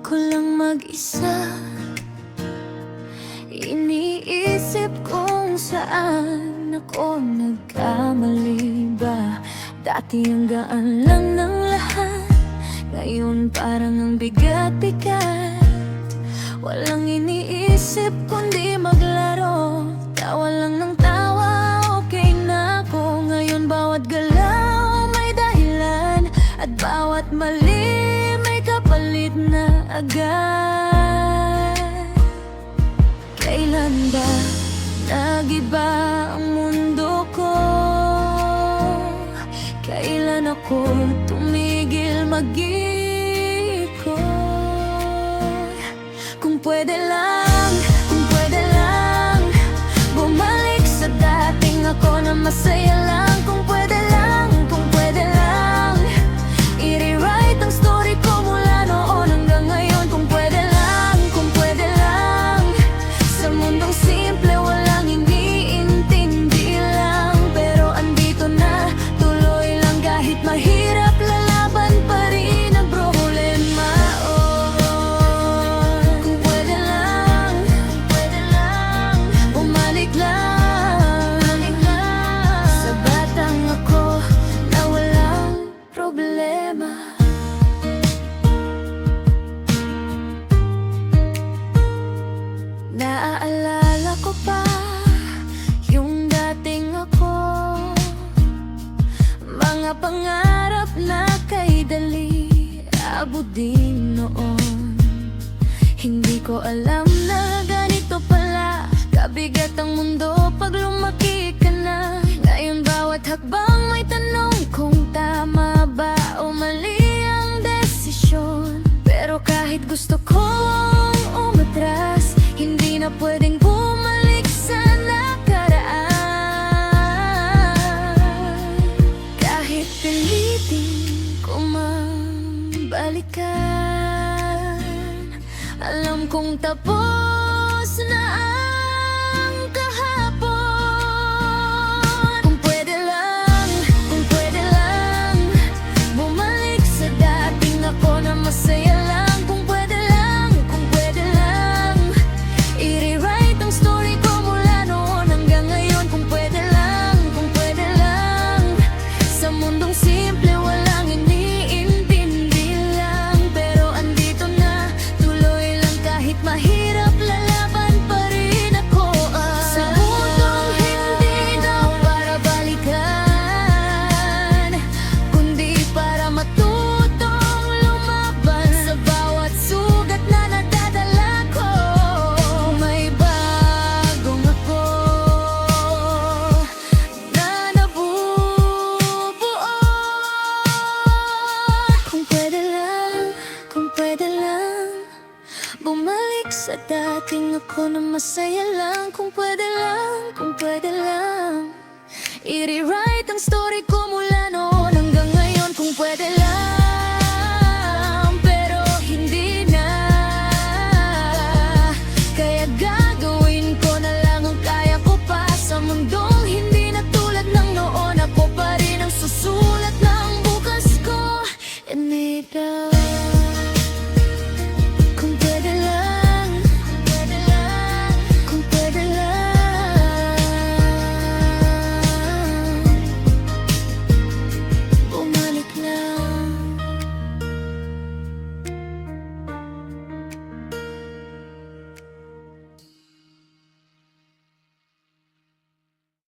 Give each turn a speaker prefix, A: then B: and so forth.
A: ko lang mag-isa. Iniisip kung saan ako nagkamali ba. Dati ang gaan lang ng lahat, ngayon parang ang bigat-bigat. Walang iniisip kundi maglaro, tawa lang ng tawa, okay na ako. Ngayon bawat galaw may dahilan, at bawat mali may kapalit na agad. Kailan ba nag-iba ang mundo ko? Kailan ako tumigil mag-ikot? Kung pwede lang, bumalik sa dating ako na masaya lang. Kung pwede lang, i-rewrite ang story ko mula noon hanggang ngayon. Kung pwede lang, sa mundong simple walang iniintindi lang. Pero andito na, tuloy lang kahit mahirap, lalaban pa rin ang problema. Kung pwede lang, bumalik lang sa batang ako na walang problema. Naaalala ko pa yung dating ako, mga pangarap na kay dali abot din noon. Hindi ko alam na ganito pala kabigat ang mundo pag lumaki ka na. Ngayon bawat hakbang may tanong kung tama ba o mali ang desisyon. Pero kahit gusto kong umatras, hindi na pwedeng bumalik sa nakaraan. Kahit pilitin ko mang balikan, alam kong tapos na ang kahapon. Kung pwede lang, bumalik sa dating ako na masaya lang. Kung pwede lang, i-rewrite ang story ko mula noon hanggang ngayon. Kung pwede lang, sa mundong simple walang iniintindi lang. Pero andito na, tuloy lang kahit mahirap, lalaban pa rin ako. Sa mundong hindi na para balikan, kundi para matutong lumaban. Sa bawat sugat na nadadala ko, may bagong ako na nabubuo. Kung pwede lang, bumalik sa dating ako na masaya lang. Kung pwede lang, i-rewrite ang story ko